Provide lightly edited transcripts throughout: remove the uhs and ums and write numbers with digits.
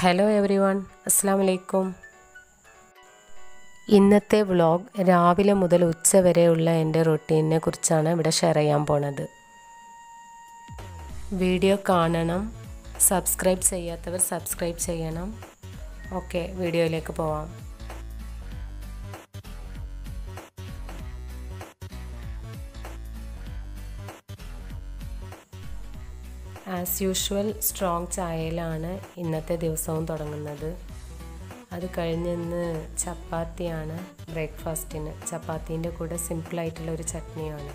Hello every one, അസ്സാം വലൈക്കും. ഇന്നത്തെ വ്ളോഗ് രാവിലെ മുതൽ ഉച്ച വരെയുള്ള എൻ്റെ റൊട്ടീനെ കുറിച്ചാണ് ഇവിടെ ഷെയർ ചെയ്യാൻ പോണത്. വീഡിയോ കാണണം, സബ്സ്ക്രൈബ് ചെയ്യാത്തവർ സബ്സ്ക്രൈബ് ചെയ്യണം. ഓക്കെ, വീഡിയോയിലേക്ക് പോവാം. ആസ് യൂഷ്വൽ സ്ട്രോങ് ചായയിലാണ് ഇന്നത്തെ ദിവസവും തുടങ്ങുന്നത്. അത് കഴിഞ്ഞ് ഇന്ന് ചപ്പാത്തിയാണ് ബ്രേക്ക്ഫാസ്റ്റിന്. ചപ്പാത്തീൻ്റെ കൂടെ സിമ്പിളായിട്ടുള്ള ഒരു ചട്നിയാണ്.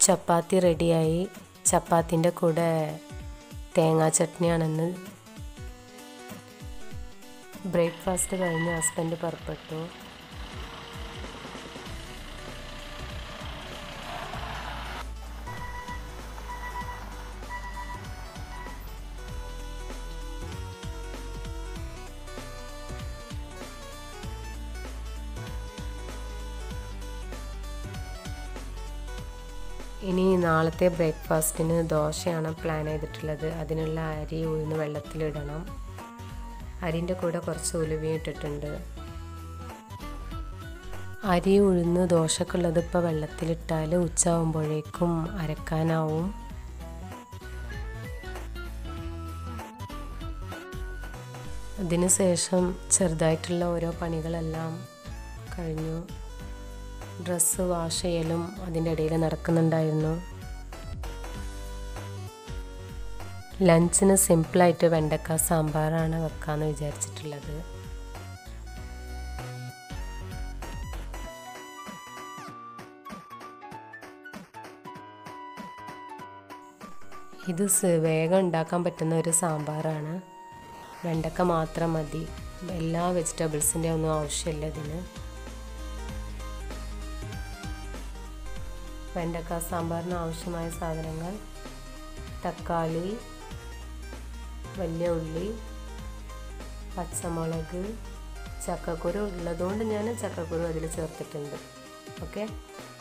ചപ്പാത്തി റെഡിയായി. ചപ്പാത്തിൻ്റെ കൂടെ തേങ്ങാ ചട്നിയാണെന്ന്. ബ്രേക്ക്ഫാസ്റ്റ് കഴിഞ്ഞ് ഹസ്ബൻഡ് പുറപ്പെട്ടു. ഇനി നാളത്തെ ബ്രേക്ക്ഫാസ്റ്റിന് ദോശയാണ് പ്ലാൻ ചെയ്തിട്ടുള്ളത്. അതിനുള്ള അരി ഉഴുന്ന് വെള്ളത്തിലിടണം. അരിൻ്റെ കൂടെ കുറച്ച് ഉലുവയും ഇട്ടിട്ടുണ്ട്. അരി ഉഴുന്ന് ദോശക്കുള്ളത് ഇപ്പോൾ വെള്ളത്തിലിട്ടാൽ ഉച്ചയാകുമ്പോഴേക്കും അരക്കാനാവും. അതിന് ശേഷം ചെറുതായിട്ടുള്ള ഓരോ പണികളെല്ലാം കഴിഞ്ഞു. ഡ്രസ്സ് വാഷ് ചെയ്യലും അതിൻ്റെ ഇടയിൽ നടക്കുന്നുണ്ടായിരുന്നു. ലഞ്ചിന് സിമ്പിളായിട്ട് വെണ്ടക്ക സാമ്പാറാണ് വെക്കാമെന്ന് വിചാരിച്ചിട്ടുള്ളത്. ഇത് വേഗം ഉണ്ടാക്കാൻ പറ്റുന്ന ഒരു സാമ്പാറാണ്. വെണ്ടക്ക മാത്രം മതി, എല്ലാ വെജിറ്റബിൾസിൻ്റെ ഒന്നും ആവശ്യമില്ല ഇതിന്. വെണ്ടക്ക സാമ്പാറിന് ആവശ്യമായ സാധനങ്ങൾ: തക്കാളി, വലിയ ഉള്ളി, പച്ചമുളക്, ചക്കക്കുരു ഉള്ളതുകൊണ്ട് ഞാൻ ചക്കക്കുരു അതിൽ ചേർത്തിട്ടുണ്ട്. ഓക്കെ,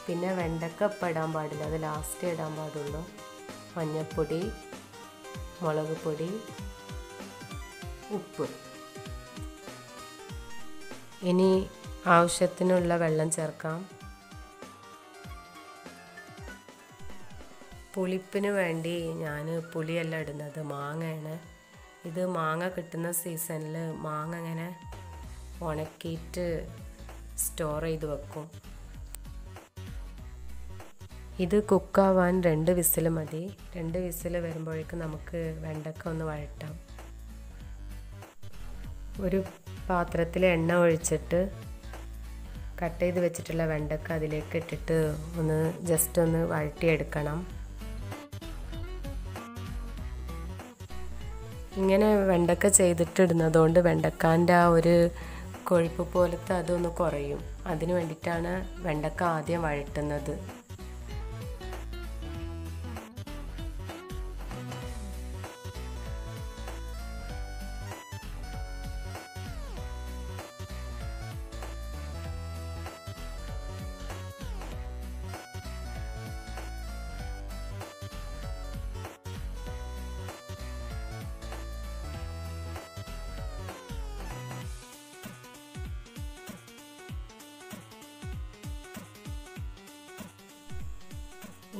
പിന്നെ വെണ്ടക്ക ഇപ്പം ഇടാൻ പാടില്ല, അത് ലാസ്റ്റ് ഇടാൻ പാടുള്ളൂ. മഞ്ഞൾപ്പൊടി, മുളക് പൊടി, ഉപ്പ്. ഇനി ആവശ്യത്തിനുള്ള വെള്ളം ചേർക്കാം. പുളിപ്പിന് വേണ്ടി ഞാൻ പുളിയല്ല ഇടുന്നത്, മാങ്ങയാണ്. ഇത് മാങ്ങ കിട്ടുന്ന സീസണിൽ മാങ്ങ ഇങ്ങനെ ഉണക്കിയിട്ട് സ്റ്റോർ ചെയ്ത് വെക്കും. ഇത് കുക്കാവാൻ 2 വിസിൽ മതി. 2 വിസിൽ വരുമ്പോഴേക്കും നമുക്ക് വെണ്ടക്ക ഒന്ന് വഴറ്റാം. ഒരു പാത്രത്തിൽ എണ്ണ ഒഴിച്ചിട്ട് കട്ട് ചെയ്ത് വെച്ചിട്ടുള്ള വെണ്ടക്ക അതിലേക്ക് ഇട്ടിട്ട് ജസ്റ്റ് ഒന്ന് വഴറ്റിയെടുക്കണം. ഇങ്ങനെ വെണ്ടക്ക ചെയ്തിട്ടിടുന്നതുകൊണ്ട് വെണ്ടക്കാൻ്റെ ആ ഒരു കൊഴുപ്പ് പോലത്തെ അതൊന്ന് കുറയും. അതിന് വേണ്ടിയിട്ടാണ് വെണ്ടക്ക ആദ്യം വഴറ്റുന്നത്.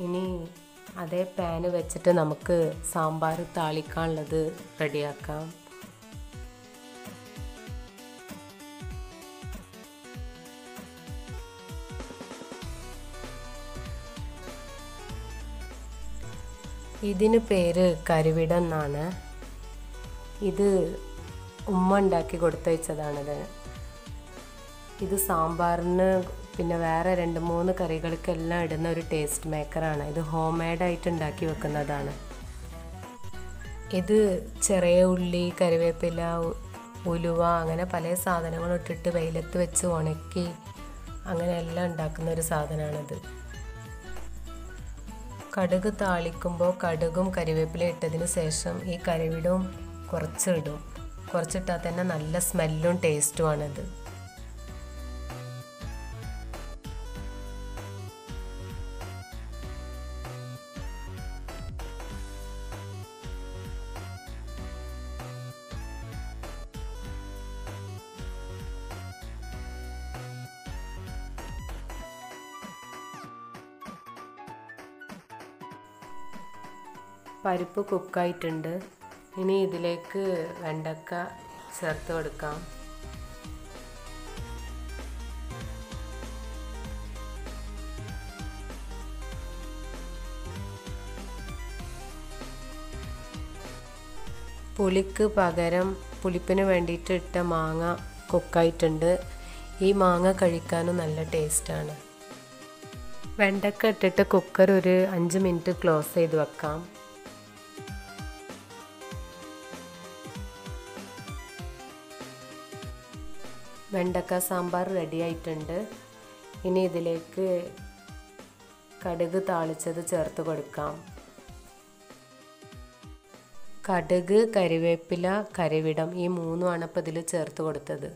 ഇനി അതേ പാന് വെച്ചിട്ട് നമുക്ക് സാമ്പാർ താളിക്കാനുള്ളത് റെഡിയാക്കാം. ഇതിന് പേര് കരുവിടം എന്നാണ്. ഇത് ഉമ്മ ഉണ്ടാക്കി കൊടുത്തയച്ചതാണിത്. ഇത് സാമ്പാറിന് പിന്നെ വേറെ 2-3 കറികൾക്കെല്ലാം ഇടുന്ന ഒരു ടേസ്റ്റ് മേക്കറാണ്. ഇത് ഹോം മെയ്ഡായിട്ട് ഉണ്ടാക്കി വെക്കുന്നതാണ്. ഇത് ചെറിയ ഉള്ളി, കറിവേപ്പില, ഉലുവ അങ്ങനെ പല സാധനങ്ങളും ഇട്ടിട്ട് വെയിലത്ത് വെച്ച് ഉണക്കി അങ്ങനെ എല്ലാം ഉണ്ടാക്കുന്ന ഒരു സാധനമാണിത്. കടുക് താളിക്കുമ്പോൾ കടുകും കറിവേപ്പിലയും ഇട്ടതിന് ശേഷം ഈ കറിവിടവും കുറച്ചിടും. കുറച്ചിട്ടാൽ തന്നെ നല്ല സ്മെല്ലും ടേസ്റ്റുമാണിത്. പരിപ്പ് കുക്കായിട്ടുണ്ട്. ഇനി ഇതിലേക്ക് വെണ്ടക്ക ചേർത്ത് കൊടുക്കാം. പുളിക്ക് പകരം പുളിപ്പിന് വേണ്ടിയിട്ട് ഇട്ട മാങ്ങ കുക്കായിട്ടുണ്ട്. ഈ മാങ്ങ കഴിക്കാനും നല്ല ടേസ്റ്റാണ്. വെണ്ടക്ക ഇട്ടിട്ട് കുക്കർ ഒരു 5 മിനിറ്റ് ക്ലോസ് ചെയ്ത് വെക്കാം. വെണ്ടക്ക സാമ്പാർ റെഡി ആയിട്ടുണ്ട്. ഇനി ഇതിലേക്ക് കടുക് താളിച്ചത് ചേർത്ത് കൊടുക്കാം. കടുക്, കറിവേപ്പില, കറിവിടം ഈ 3 ഇപ്പോൾ ഇതിൽ ചേർത്ത് കൊടുത്തത്.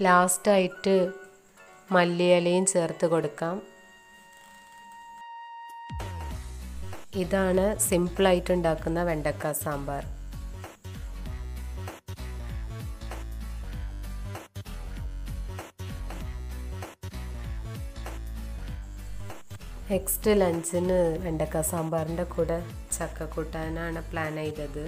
ലാസ്റ്റായിട്ട് മല്ലിയിലയും ചേർത്ത് കൊടുക്കാം. ഇതാണ് സിമ്പിളായിട്ട് ഉണ്ടാക്കുന്ന വെണ്ടക്ക സാമ്പാർ. നെക്സ്റ്റ് ലഞ്ചിന് വെണ്ടക്ക സാമ്പാറിൻ്റെ കൂടെ ചക്ക കൂട്ടാനാണ് പ്ലാൻ ചെയ്തത്.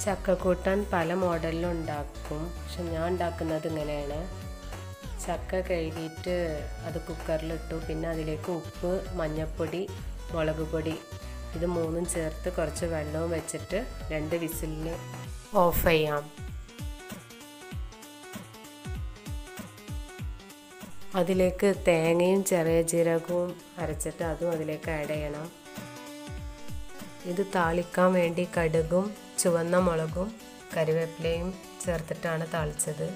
ചക്കക്കൂട്ടാൻ പല മോഡലിലും ഉണ്ടാക്കും. പക്ഷെ ഞാൻ ഉണ്ടാക്കുന്നത് ഇങ്ങനെയാണ്. ചക്ക കഴുകിയിട്ട് അത് കുക്കറിലിട്ടു. പിന്നെ അതിലേക്ക് ഉപ്പ്, മഞ്ഞൾപ്പൊടി, മുളക് പൊടി ഇത് 3 ചേർത്ത് കുറച്ച് വെള്ളവും വെച്ചിട്ട് 2 വിസിലിന് ഓഫ് ചെയ്യാം. അതിലേക്ക് തേങ്ങയും ചെറിയ ജീരകവും അരച്ചിട്ട് അതും അതിലേക്ക് ആഡ് ചെയ്യണം. ഇത് താളിക്കാൻ വേണ്ടി കടുകും ചുവന്ന മുളകും കറിവേപ്പിലയും ചേർത്തിട്ടാണ് താളിച്ചത്.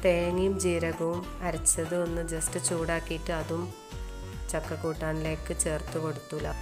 തേങ്ങയും ജീരകവും അരച്ചത് ഒന്ന് ജസ്റ്റ് ചൂടാക്കിയിട്ട് അതും ചക്കക്കൂട്ടാനിലേക്ക് ചേർത്ത് കൊടുത്തില്ല.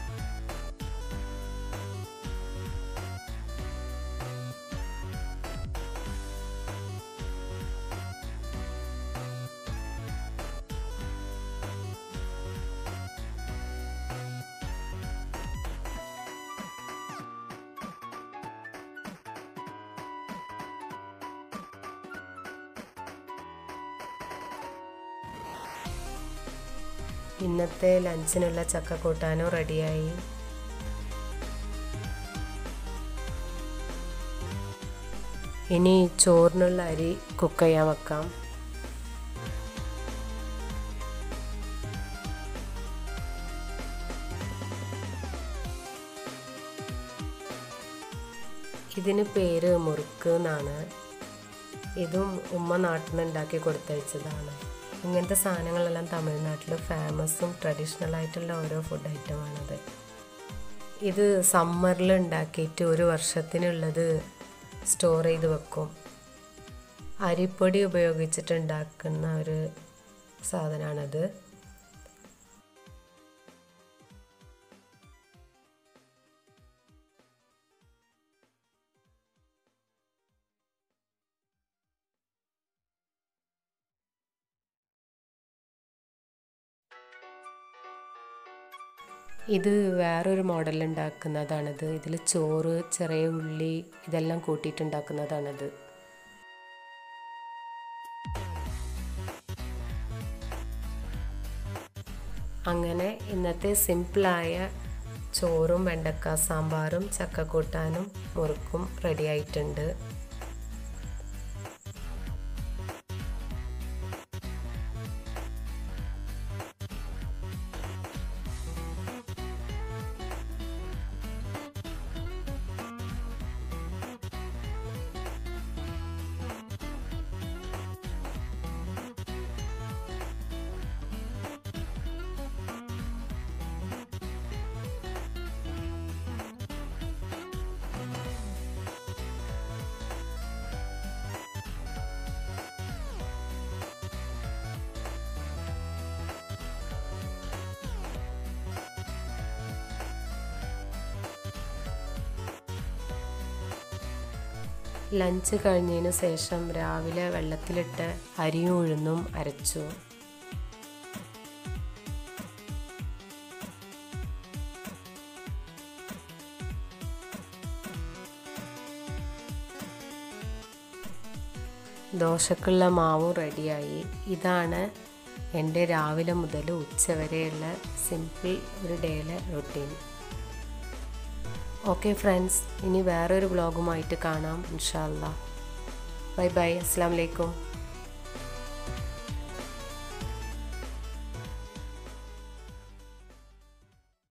ഇന്നത്തെ ലഞ്ചിനുള്ള ചക്കക്കൂട്ടാനും റെഡിയായി. ഇനി ചോറിനുള്ള അരി കുക്ക് ചെയ്യാൻ വെക്കാം. ഇതിന് പേര് മുറുക്ക് എന്നാണ്. ഇതും ഉമ്മ നാട്ടിൽ നിന്ന് ഉണ്ടാക്കി കൊടുത്തയച്ചതാണ്. ഇങ്ങനത്തെ സാധനങ്ങളെല്ലാം തമിഴ്നാട്ടിൽ ഫേമസും ട്രഡീഷണൽ ആയിട്ടുള്ള ഓരോ ഫുഡ് ഐറ്റമാണത്. ഇത് സമ്മറിൽ ഉണ്ടാക്കിയിട്ട് ഒരു വർഷത്തിനുള്ളത് സ്റ്റോർ ചെയ്ത് വെക്കും. അരിപ്പൊടി ഉപയോഗിച്ചിട്ടുണ്ടാക്കുന്ന ഒരു സാധനമാണത്. ഇത് വേറൊരു മോഡൽ ഉണ്ടാക്കുന്നതാണിത്. ഇതിൽ ചോറ്, ചെറിയ ഉള്ളി ഇതെല്ലാം കൂട്ടിയിട്ടുണ്ടാക്കുന്നതാണിത്. അങ്ങനെ ഇന്നത്തെ സിമ്പിളായ ചോറും വെണ്ടക്ക സാമ്പാറും ചക്കക്കൂട്ടാനും മുറുക്കും റെഡി ആയിട്ടുണ്ട്. ലഞ്ച് കഴിഞ്ഞതിന് ശേഷം രാവിലെ വെള്ളത്തിലിട്ട് അരിയും ഉഴുന്നും അരച്ചു. ദോശക്കുള്ള മാവും റെഡിയായി. ഇതാണ് എൻ്റെ രാവിലെ മുതൽ ഉച്ചവരെയുള്ള സിമ്പിൾ ഒരു ഡേയിലെ റൊട്ടീൻ. ഓക്കെ ഫ്രണ്ട്സ്, ഇനി വേറൊരു വ്ളോഗുമായിട്ട് കാണാം ഇൻഷാ അല്ലാ. Bye bye. അസ്സലാമു അലൈക്കും.